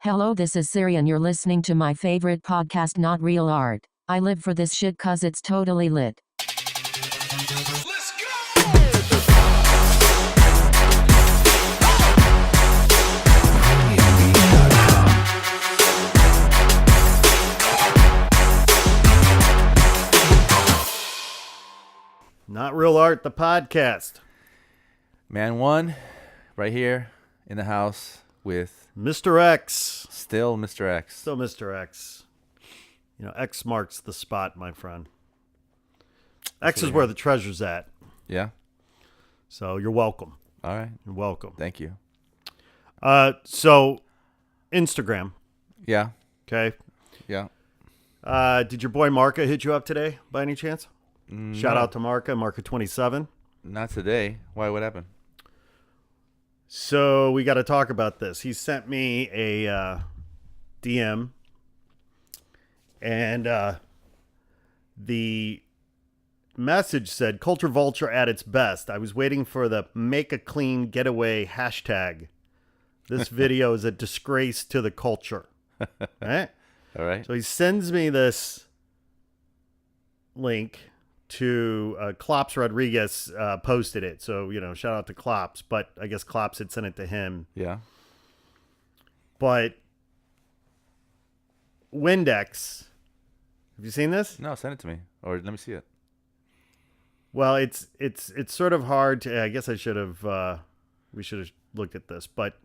Hello, this is Siri and you're listening to my favorite podcast, Not Real Art. I live for this shit cause it's totally lit. Let's go! Not Real Art, the podcast. Man one, right here in the house with Mr. X. still Mr. X. Still Mr. X. You know, X marks the spot, my friend. X is where the treasure's at. Yeah. So you're welcome. All right. You're welcome. Thank you. So Instagram, Yeah. okay? Yeah. Did your boy Marca hit you up today by any chance? Shout No, out to Marca27. Not today. Why? What happened? So we got to talk about this. He sent me a DM, and the message said, "Culture Vulture at its best. I was waiting for the make a clean getaway hashtag. This video is a disgrace to the culture." Right? All right. So he sends me this link to Klops Rodriguez posted it. So, you know, shout out to Klops, but I guess Klops had sent it to him. Yeah. But Windex, have you seen this? No, send it to me, or let me see it. Well, it's sort of hard to. I guess I should have. We should have looked at this, but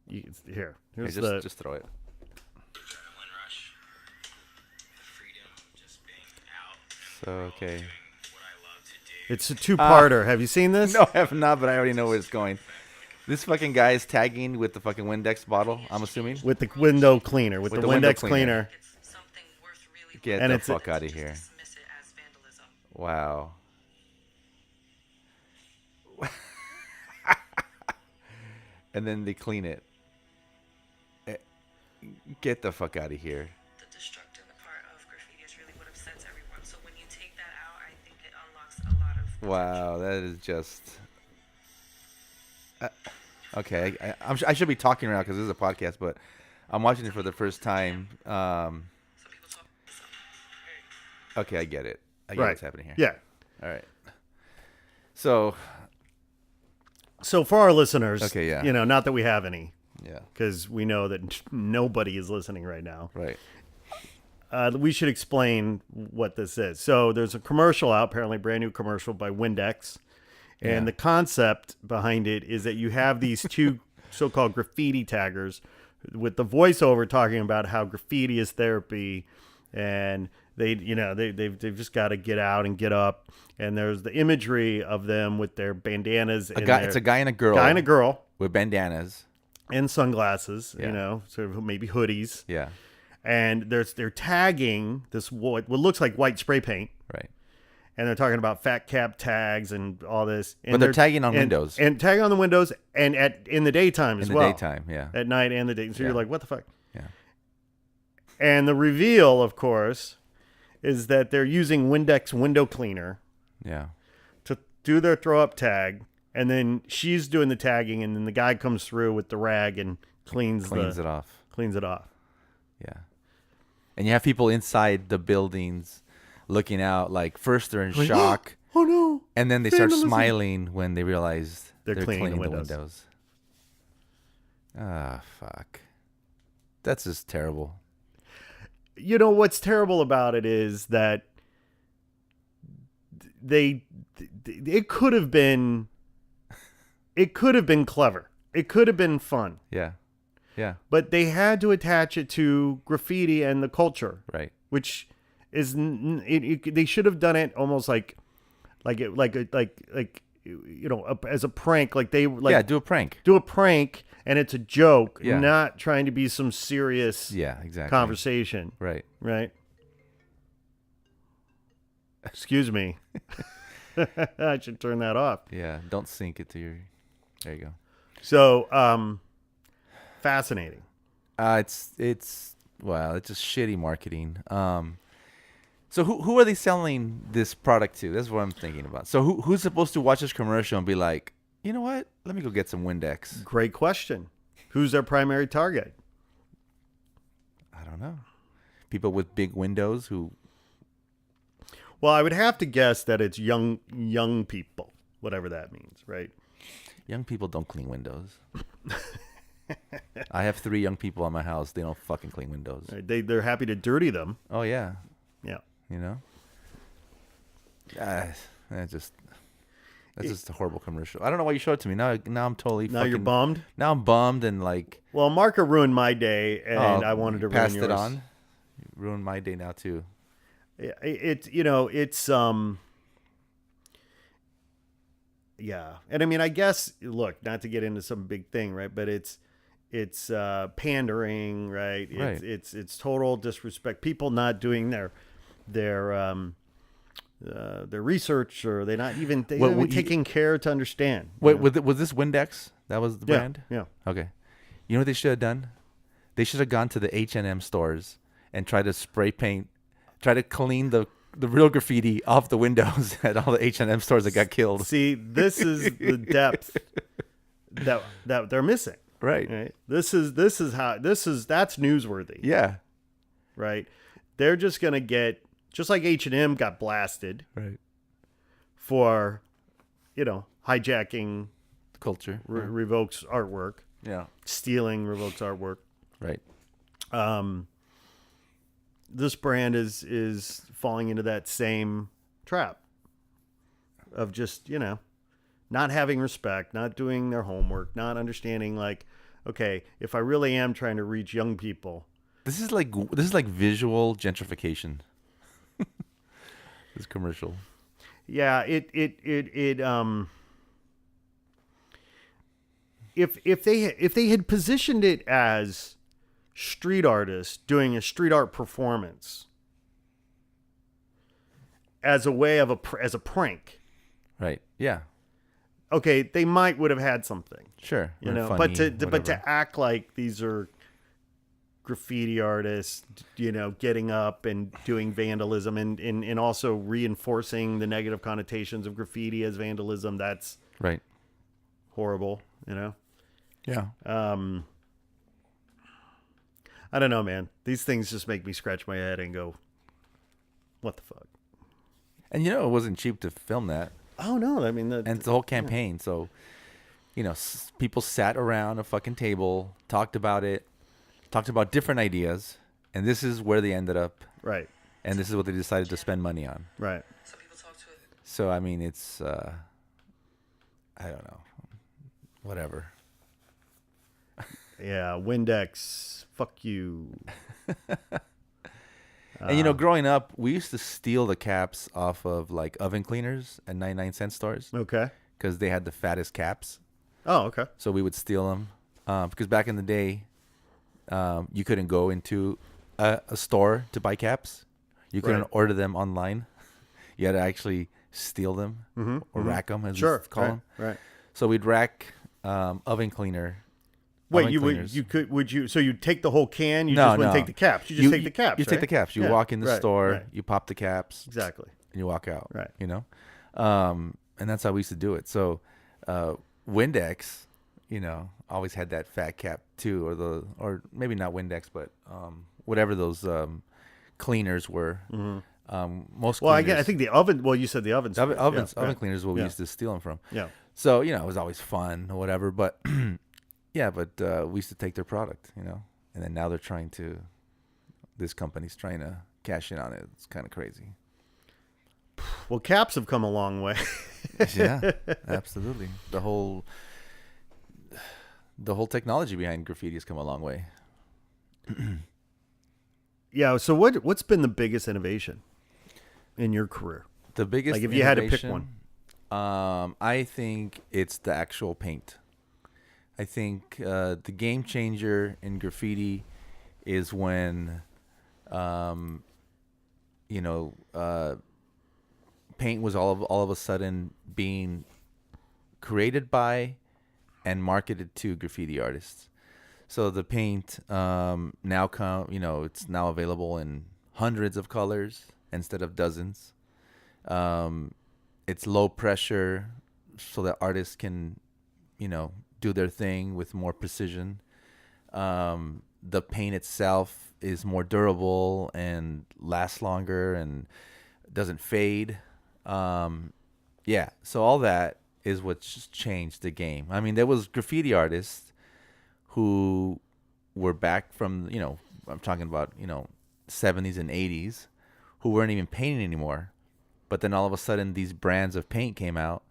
here's Hey, the. just throw it. Adrenaline rush, the freedom of just being out So okay. doing what I love to do. It's a two-parter. Have you seen this? No, I have not, but I already know where it's going. This fucking guy is tagging with the fucking Windex bottle. I'm assuming. With the window cleaner, with the window Windex cleaner. It's something worth really Get And the it's fuck out of here. dismiss it as vandalism. Wow. And then they clean it. Eh, Get the fuck out of here. The destructive part of graffiti is really what upsets everyone. So when you take that out, I think it unlocks a lot of Wow, that is just. Okay, I should be talking right now because this is a podcast, but I'm watching it for the first time. some people talk. Okay, I get it. I get Right. what's happening here. Yeah. All right. So, So for our listeners, Okay, yeah. you know, not that we have any, yeah, because we know that nobody is listening right now. right. We should explain what this is. So there's a commercial out, apparently a brand new commercial by Windex. And Yeah. the concept behind it is that you have these two so-called graffiti taggers with the voiceover talking about how graffiti is therapy, and they've just got to get out and get up. And there's the imagery of them with their bandanas. It's a guy and a girl. guy and a girl with bandanas. and sunglasses. Yeah. You know, sort of maybe hoodies. Yeah, And they're tagging this what looks like white spray paint. right. And they're talking about fat cap tags and all this. And But they're tagging on and- windows. And tagging on the windows and in the daytime as In the well. daytime, yeah. At night and the day. So Yeah. you're like, what the fuck? Yeah. And the reveal, of course, is that they're using Windex window cleaner Yeah. to do their throw up tag. And then she's doing the tagging. And then the guy comes through with the rag and cleans Cleans it off. Cleans it off. Yeah. And you have people inside the buildings looking out, like first they're in Like, shock, Oh no. and then they start vandalism. smiling when they realize They're cleaning the the windows. windows. Ah, fuck. That's just terrible. You know what's terrible about it is that it could have been clever. It could have been fun, Yeah. Yeah. but they had to attach it to graffiti and the culture, Right. which is they should have done it almost like you know, as a prank, like they like Yeah. Do a prank. do a prank and it's a joke, Yeah. not trying to be some serious Yeah. Exactly. conversation. Right. Right. Excuse me. I should turn that off. Yeah. Don't sink it to your. There you go. So, fascinating. It's just shitty marketing. So who are they selling this product to? That's what I'm thinking about. So who's supposed to watch this commercial and be like, you know what? Let me go get some Windex. Great question. Who's their primary target? don't know. People with big windows who. Well, I would have to guess that it's young people, whatever that means, right? Young people don't clean windows. I have 3 young people in my house. They don't fucking clean windows. Right, they're happy to dirty them. Oh, yeah. Yeah. You know? That's just a horrible commercial. I don't know why you showed it to me. Now I'm totally Now you're bummed? Now I'm bummed and like... Well, Marco ruined my day, and I wanted to ruin yours. Passed it on. You ruined my day now, too. It's yeah. And I mean, I guess, look, not to get into some big thing, right? But it's pandering, right? It's total disrespect. People not doing their research, or they're not even taking care to understand. Wait, was this Windex? That was the brand? Yeah. Okay. You know what they should have done? They should have gone to the H&M stores and tried to spray paint, try to clean the real graffiti off the windows at all the H&M stores that got killed. See, this is the depth that they're missing. Right. That's newsworthy. Yeah. Right. They're just gonna get, just like H&M got blasted. Right. For, hijacking culture. Revokes artwork. Yeah. Stealing Revokes artwork. Right. This brand is falling into that same trap of just, not having respect, not doing their homework, not understanding, like, okay, if I really am trying to reach young people. This is like visual gentrification. This commercial. Yeah, if they had positioned it as street artists doing a street art performance as a way of as a prank, right? Yeah. Okay, they would have had something. Sure. Funny, but to act like these are graffiti artists, getting up and doing vandalism and also reinforcing the negative connotations of graffiti as vandalism, that's right. Horrible, Yeah. I don't know, man. These things just make me scratch my head and go, what the fuck? And it wasn't cheap to film that. Oh no, I mean, and it's the whole campaign. Yeah. So, people sat around a fucking table, talked about it, talked about different ideas, and this is where they ended up. Right. And this is what they decided to spend money on. Right. Some people talk to it. So, I mean, it's, I don't know. Whatever. Yeah, Windex, fuck you. And, growing up, we used to steal the caps off of, like, oven cleaners at 99-cent stores. Okay. Because they had the fattest caps. Oh, okay. So we would steal them. Because back in the day, you couldn't go into a store to buy caps. You couldn't order them online. You had to actually steal them or rack them, as we call them. Right. So we'd rack oven cleaner. Wait, so you'd take the whole can? You just wouldn't take the caps. You just take the caps. You take the caps. You walk in the store, you pop the caps. Exactly. And you walk out. Right. And that's how we used to do it. So Windex, always had that fat cap too, or maybe not Windex, but whatever those cleaners were. Most cleaners, I think the oven. Well, you said the ovens. Oven cleaners is what we used to steal them from. Yeah. So it was always fun or whatever, but yeah, but we used to take their product, and then now this company's trying to cash in on it. It's kind of crazy. Well, caps have come a long way. Yeah, absolutely. The whole technology behind graffiti has come a long way. Yeah. So what's been the biggest innovation in your career? The biggest, like, if you had to pick one. I think it's the actual paint. I think the game changer in graffiti is when, paint was all of a sudden being created by and marketed to graffiti artists. So the paint now it's now available in hundreds of colors instead of dozens. It's low pressure, so that artists can, do their thing with more precision. The paint itself is more durable and lasts longer and doesn't fade. Yeah, so all that is what's changed the game. I mean, there was graffiti artists who were back from, I'm talking about, 70s and 80s, who weren't even painting anymore. But then all of a sudden, these brands of paint came out,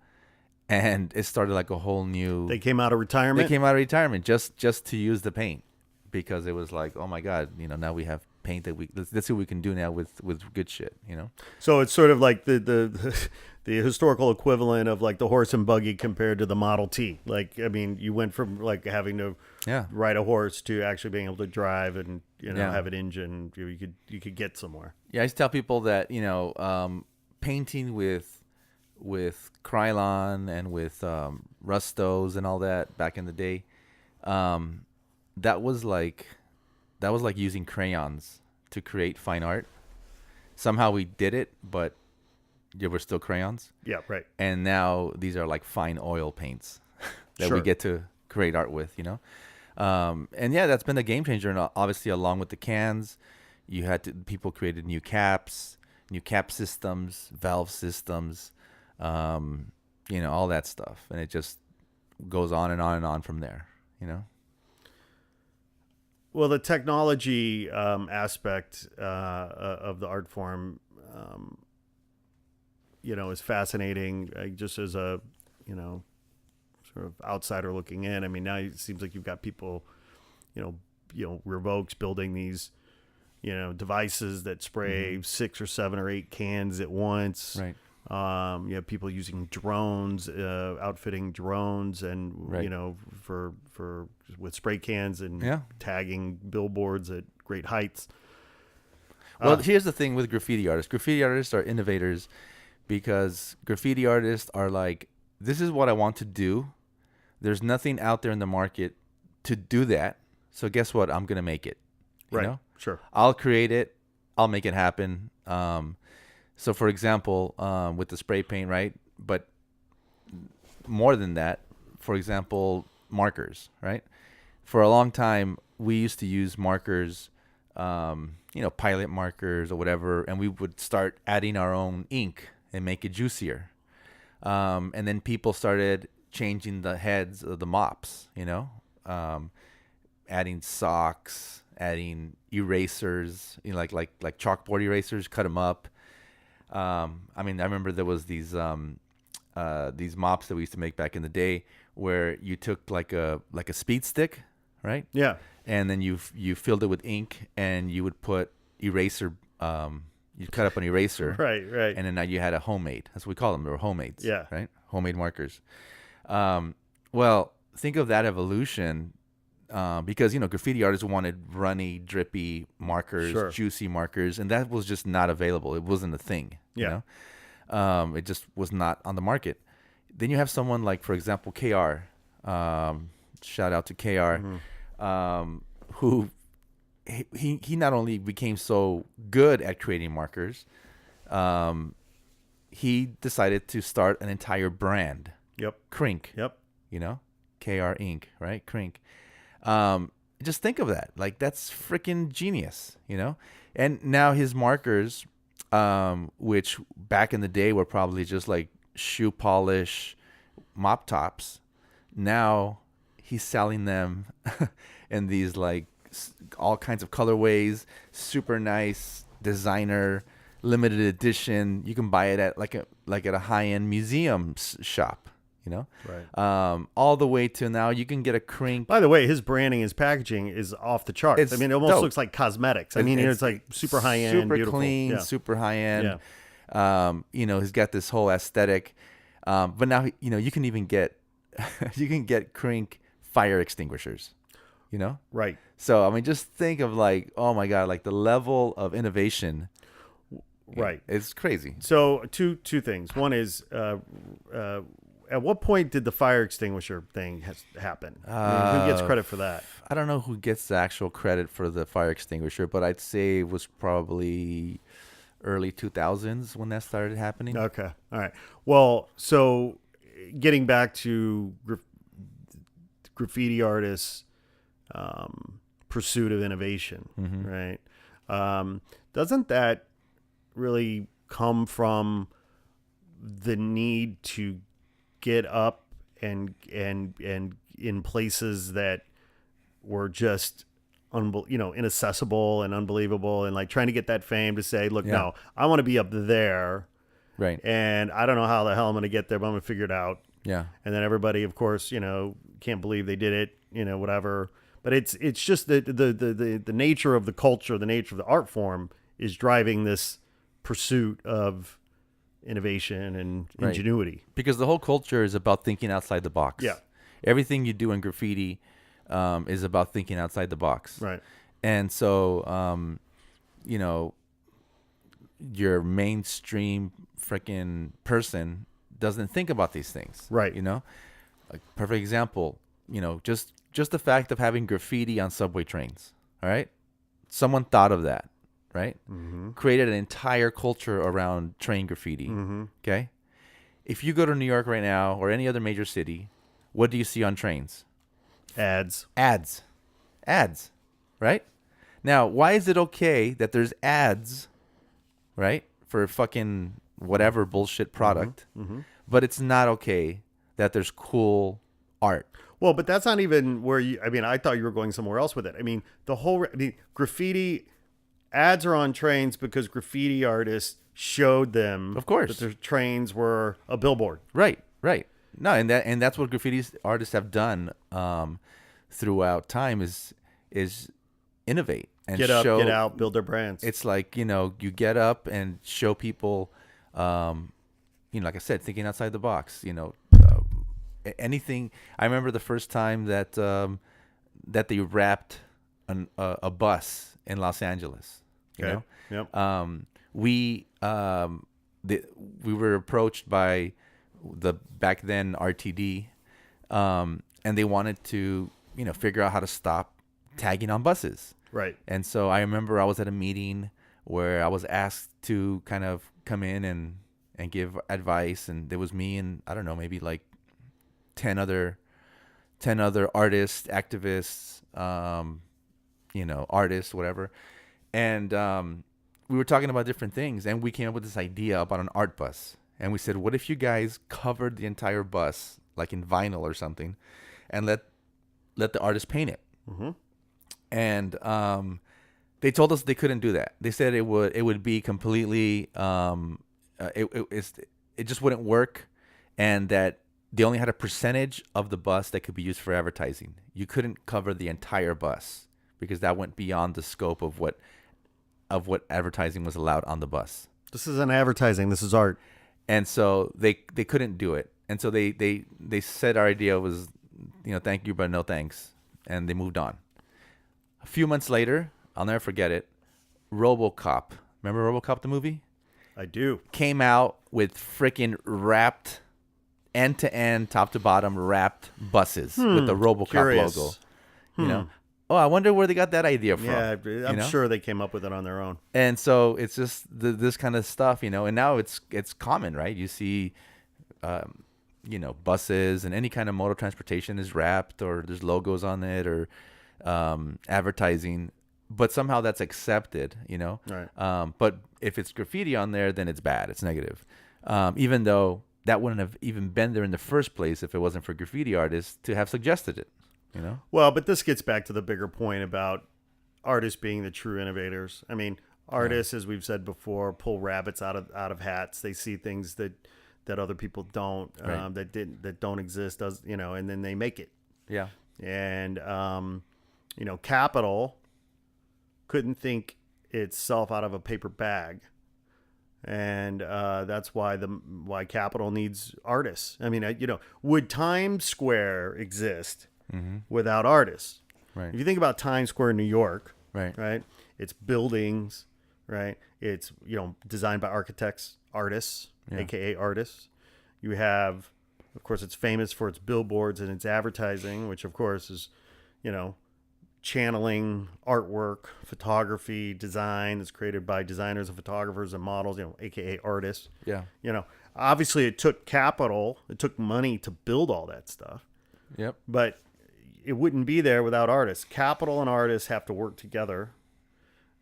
and it started like a whole new. They came out of retirement. They came out of retirement just to use the paint, because it was like, oh my god, now we have paint that let's see what we can do now with good shit. So it's sort of like the historical equivalent of like the horse and buggy compared to the Model T. Like, I mean, you went from like having to ride a horse to actually being able to drive and have an engine. You could get somewhere. Yeah, I used to tell people that painting with Krylon and with Rustos and all that back in the day, that was like using crayons to create fine art. Somehow we did it, but they were still crayons. Yeah, right. And now these are like fine oil paints that we get to create art with, And yeah, that's been a game changer. And obviously, along with the cans, people created new caps, new cap systems, valve systems, all that stuff. And it just goes on and on and on from there, Well, the technology aspect of the art form, is fascinating. Just as a, sort of outsider looking in. I mean, now it seems like you've got people, Revokes building these, devices that spray 6 or 7 or 8 cans at once. Right. You have people using drones, outfitting drones, and for with spray cans and tagging billboards at great heights. Well, here's the thing with graffiti artists. Graffiti artists are innovators, because graffiti artists are like, this is what I want to do. There's nothing out there in the market to do that. So guess what? I'm gonna make it. You know? Sure. I'll create it. I'll make it happen. So, for example, with the spray paint, right? But more than that, for example, markers, right? For a long time, we used to use markers, pilot markers or whatever, and we would start adding our own ink and make it juicier. And then people started changing the heads of the mops, adding socks, adding erasers, like chalkboard erasers, cut them up. I remember there was these mops that we used to make back in the day, where you took like a speed stick, right? Yeah. And then you filled it with ink, and you would put eraser. You'd cut up an eraser. Right. And then now you had a homemade. That's what we call them. They were homemades. Yeah. Right. Homemade markers. Well, think of that evolution. Because graffiti artists wanted runny, drippy markers, juicy markers, and that was just not available. It wasn't a thing. Yeah. It just was not on the market. Then you have someone like, for example, KR. Shout out to KR, who he not only became so good at creating markers, he decided to start an entire brand. Yep. Crink. Yep. KR Ink, right? Crink. Just think of that. Like, that's freaking genius, And now his markers, which back in the day were probably just like shoe polish mop tops, now he's selling them in these like all kinds of colorways, super nice designer, limited edition. You can buy it at at a high-end museum shop. Right. All the way to now you can get a Crink. By the way, his branding, his packaging is off the charts. It almost looks like cosmetics. It's like super high end, super beautiful, clean, super high end. Yeah. He's got this whole aesthetic. But now you can even get Crink fire extinguishers. Right. So just think of like, oh my god, like the level of innovation. Right. It's crazy. So two things. One is, at what point did the fire extinguisher thing happen? Who gets credit for that? I don't know who gets the actual credit for the fire extinguisher, but I'd say it was probably early 2000s when that started happening. Okay. All right. Well, so getting back to graffiti artists pursuit of innovation, right? Doesn't that really come from the need to get up and in places that were just inaccessible and unbelievable, and like trying to get that fame to say, look, no, I want to be up there, Right. and I don't know how the hell I'm going to get there, but I'm going to figure it out. Yeah. And then everybody, of course, can't believe they did it, whatever. But it's just the nature of the culture, the nature of the art form is driving this pursuit of innovation and ingenuity. Because the whole culture is about thinking outside the box. Yeah. Everything you do in graffiti is about thinking outside the box. Right. And so, your mainstream freaking person doesn't think about these things. Right. Like perfect example, just the fact of having graffiti on subway trains. All right. Someone thought of that, right? Created an entire culture around train graffiti. Okay. If you go to New York right now or any other major city, what do you see on trains? Ads. Right? Now, why is it okay that there's ads, right, for fucking whatever bullshit product, but it's not okay that there's cool art? Well, but that's not even where I thought you were going somewhere else with it. Graffiti ads are on trains because graffiti artists showed them, of course, that their trains were a billboard. Right. No, and that's what graffiti artists have done throughout time is innovate and Get up, show, get out, build their brands. It's like, you get up and show people, like I said, thinking outside the box, anything. I remember the first time that that they wrapped a bus in Los Angeles. You know, we were approached by the back then RTD, and they wanted to figure out how to stop tagging on buses. Right. And so I remember I was at a meeting where I was asked to kind of come in and give advice, and there was me and I don't know, maybe like 10 other artists, activists, artists, whatever. And we were talking about different things, and we came up with this idea about an art bus. And we said, what if you guys covered the entire bus like in vinyl or something, and let the artist paint it? And they told us they couldn't do that. They said it would be completely it just wouldn't work, and that they only had a percentage of the bus that could be used for advertising. You couldn't cover the entire bus because that went beyond the scope of what advertising was allowed on the bus. This isn't advertising. This is art. And so they couldn't do it. And so they said our idea was, thank you, but no thanks. And they moved on. A few months later, I'll never forget it, RoboCop. Remember RoboCop, the movie? I do. Came out with freaking wrapped, end-to-end, top-to-bottom wrapped buses with the RoboCop logo. Oh, I wonder where they got that idea from. Yeah, I'm sure they came up with it on their own. And so it's just this kind of stuff, and now it's common, right? You see, buses and any kind of motor transportation is wrapped, or there's logos on it, or advertising, but somehow that's accepted, Right. But if it's graffiti on there, then it's bad. It's negative. Even though that wouldn't have even been there in the first place if it wasn't for graffiti artists to have suggested it. Well, but this gets back to the bigger point about artists being the true innovators. Artists, as we've said before, pull rabbits out of hats. They see things that other people don't, right. that don't exist, and then they make it. Yeah. And Capital couldn't think itself out of a paper bag, and that's why Capital needs artists. Would Times Square exist without artists? Right. If you think about Times Square in New York, right, it's buildings, right? It's designed by architects, artists, aka artists. You have, of course, it's famous for its billboards and its advertising, which of course is, channeling artwork, photography, design that's created by designers and photographers and models, aka artists. Yeah. Obviously it took capital, it took money to build all that stuff. Yep. But it wouldn't be there without artists. Capital and artists have to work together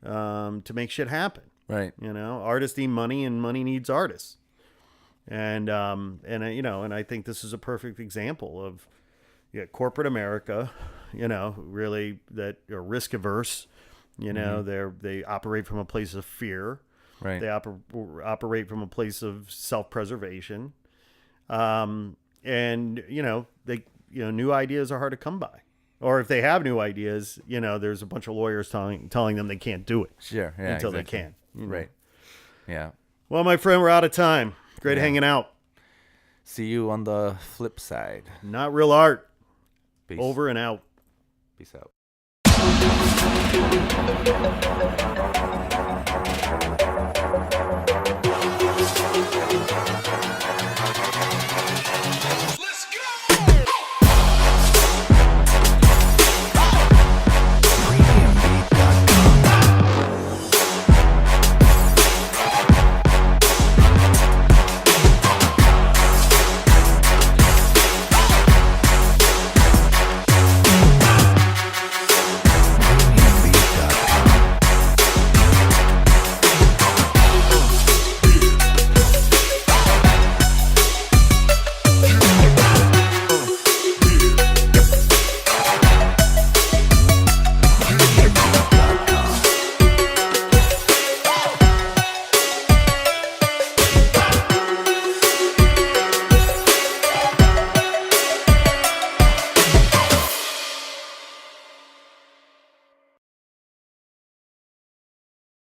to make shit happen. Right. You know, artists need money and money needs artists. And I think this is a perfect example of corporate America, really that are risk averse. They operate from a place of fear. Right. They operate from a place of self-preservation. New ideas are hard to come by. Or if they have new ideas, there's a bunch of lawyers telling them they can't do it. Sure. Yeah, until exactly. they can. Right. Yeah. Well, my friend, we're out of time. Great hanging out. See you on the flip side. Not real art. Peace. Over and out. Peace out.